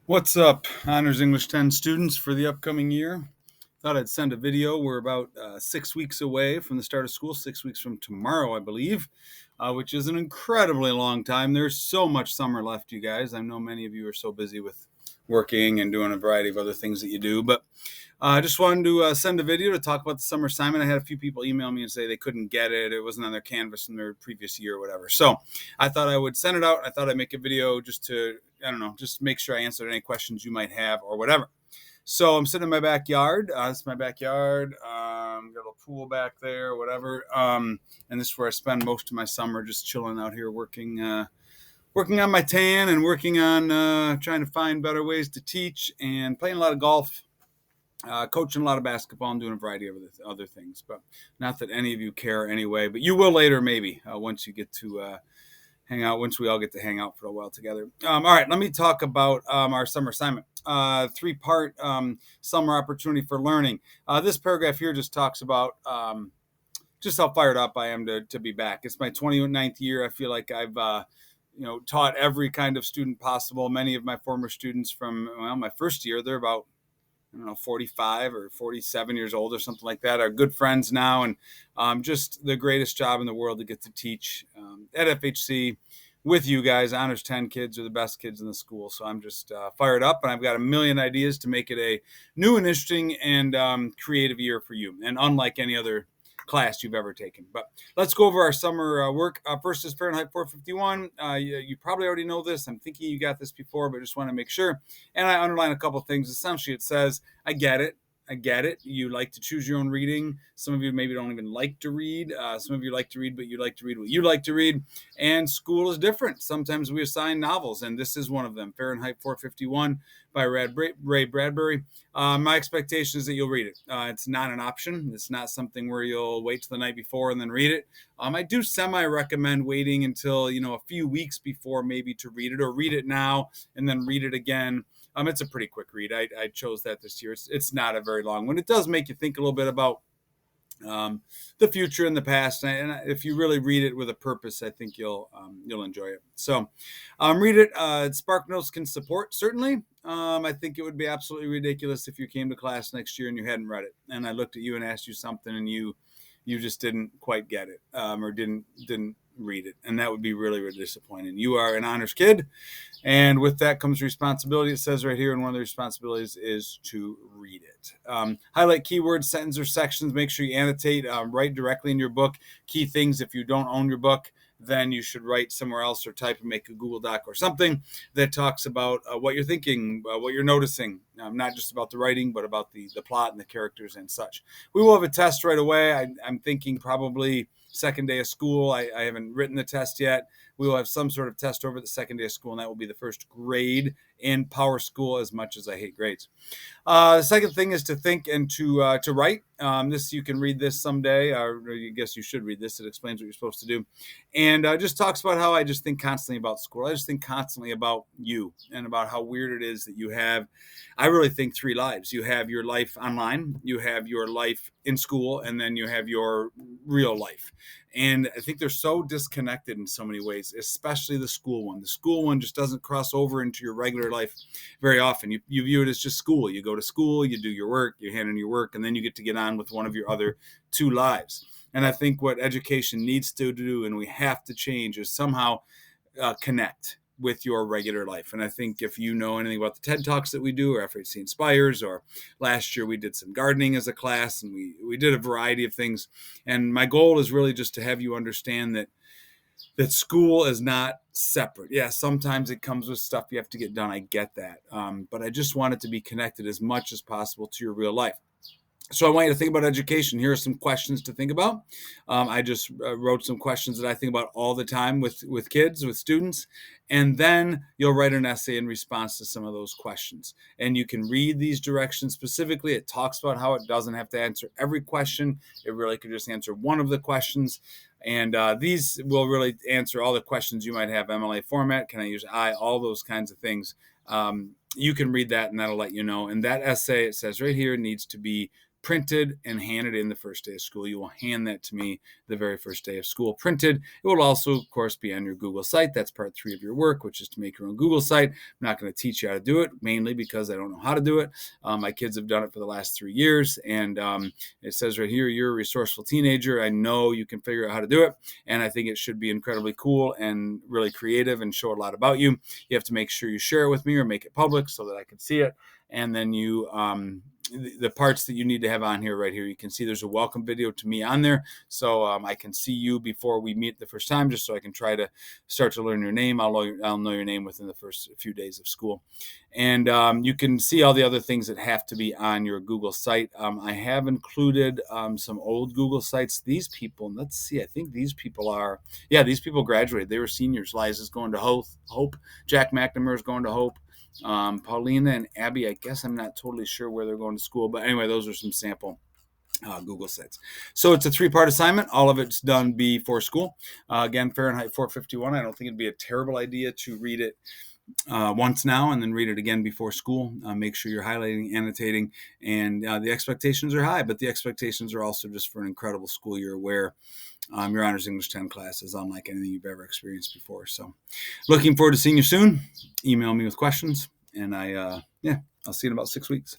What's up, Honors English 10 students for the upcoming year? Thought I'd send a video. We're about 6 weeks away from the start of school, 6 weeks from tomorrow, I believe, which is an incredibly long time. There's so much summer left, you guys. I know many of you are so busy with working and doing a variety of other things that you do, but I just wanted to send a video to talk about the summer assignment. I had a few people email me and say they couldn't get it. It wasn't on their Canvas from their previous year or whatever. So I thought I would send it out. I thought I'd make a video just to, I don't know, just make sure I answered any questions you might have or whatever. So I'm sitting in my backyard. This is my backyard. Got a little pool back there, whatever. And this is where I spend most of my summer, just chilling out here, working on my tan and working on trying to find better ways to teach and playing a lot of golf, coaching a lot of basketball and doing a variety of other things. But not that any of you care anyway, but you will later maybe once you get to hang out, once we all get to hang out for a while together. All right, let me talk about our summer assignment. Three-part summer opportunity for learning. This paragraph here just talks about just how fired up I am to be back. It's my 29th year. I feel like I've taught every kind of student possible. Many of my former students from my first year, they're about 45 or 47 years old or something like that, are good friends now, and just the greatest job in the world to get to teach at FHC with you guys. Honors 10 kids are the best kids in the school, so I'm just fired up, and I've got a million ideas to make it a new and interesting and creative year for you, and unlike any other class you've ever taken. But let's go over our summer work. First is Fahrenheit 451. You probably already know this. I'm thinking you got this before, but just want to make sure. And I underline a couple things. Essentially, it says, I get it. You like to choose your own reading. Some of you maybe don't even like to read. Some of you like to read, but you like to read what you like to read. And school is different. Sometimes we assign novels, and this is one of them, Fahrenheit 451 by Ray Bradbury. My expectation is that you'll read it. It's not an option. It's not something where you'll wait till the night before and then read it. I do semi-recommend waiting until, a few weeks before maybe to read it, or read it now and then read it again. It's a pretty quick read. I chose that this year. It's not a very long one. It does make you think a little bit about the future and the past, and if you really read it with a purpose, I think you'll enjoy it. So read it. SparkNotes can support, certainly. I think it would be absolutely ridiculous if you came to class next year and you hadn't read it, and I looked at you and asked you something and you just didn't quite get it, or didn't read it, and that would be really, really disappointing. You are an honors kid, and with that comes responsibility. It says right here, and one of the responsibilities is to read it. Highlight keywords, sentences, or sections. Make sure you annotate, write directly in your book key things. If you don't own your book, then you should write somewhere else or type and make a Google Doc or something that talks about what you're thinking, what you're noticing, not just about the writing, but about the plot and the characters and such. We will have a test right away. I'm thinking probably second day of school. I haven't written the test yet. We will have some sort of test over the second day of school, and that will be the first grade in PowerSchool, as much as I hate grades. The second thing is to think and to write. This, you can read this someday, or I guess you should read this. It explains what you're supposed to do, and just talks about how I just think constantly about school. I just think constantly about you and about how weird it is that you have, I really think, three lives. You have your life online, you have your life in school, and then you have your real life. And I think they're so disconnected in so many ways, especially the school one. The school one just doesn't cross over into your regular life very often. You view it as just school. You go to school, you do your work, you hand in your work, and then you get on with one of your other two lives. And I think what education needs to do, and we have to change, is somehow connect with your regular life. And I think if you know anything about the TED Talks that we do, or FHC Inspires, or last year we did some gardening as a class, and we did a variety of things. And my goal is really just to have you understand that school is not separate. Yeah, sometimes it comes with stuff you have to get done. I get that. But I just want it to be connected as much as possible to your real life. So I want you to think about education. Here are some questions to think about. I just wrote some questions that I think about all the time with kids, with students. And then you'll write an essay in response to some of those questions. And you can read these directions specifically. It talks about how it doesn't have to answer every question. It really could just answer one of the questions. And these will really answer all the questions you might have. MLA format, can I use I, all those kinds of things. You can read that, and that'll let you know. And that essay, it says right here, needs to be printed and handed in the first day of school. You will hand that to me the very first day of school printed. It will also, of course, be on your Google site. That's part 3 of your work, which is to make your own Google site. I'm not going to teach you how to do it, mainly because I don't know how to do it. My kids have done it for the last 3 years, and it says right here, you're a resourceful teenager. I know you can figure out how to do it, and I think it should be incredibly cool and really creative and show a lot about you. You have to make sure you share it with me or make it public so that I can see it. And then you the parts that you need to have on here right here, you can see there's a welcome video to me on there, so I can see you before we meet the first time, just so I can try to start to learn your name. I'll know your name within the first few days of school. And you can see all the other things that have to be on your Google site. I have included some old Google sites. These people, let's see, I think these people graduated. They were seniors. Liza's going to Hope. Jack McNamara is going to Hope. Paulina and Abby, I guess I'm not totally sure where they're going to school, but anyway, those are some sample Google sites. So it's a 3-part assignment. All of it's done before school. Again, Fahrenheit 451. I don't think it'd be a terrible idea to read it once now and then read it again before school. Make sure you're highlighting, annotating, and the expectations are high, but the expectations are also just for an incredible school year where your Honors English 10 class is unlike anything you've ever experienced before. So looking forward to seeing you soon. Email me with questions, and I'll see you in about 6 weeks.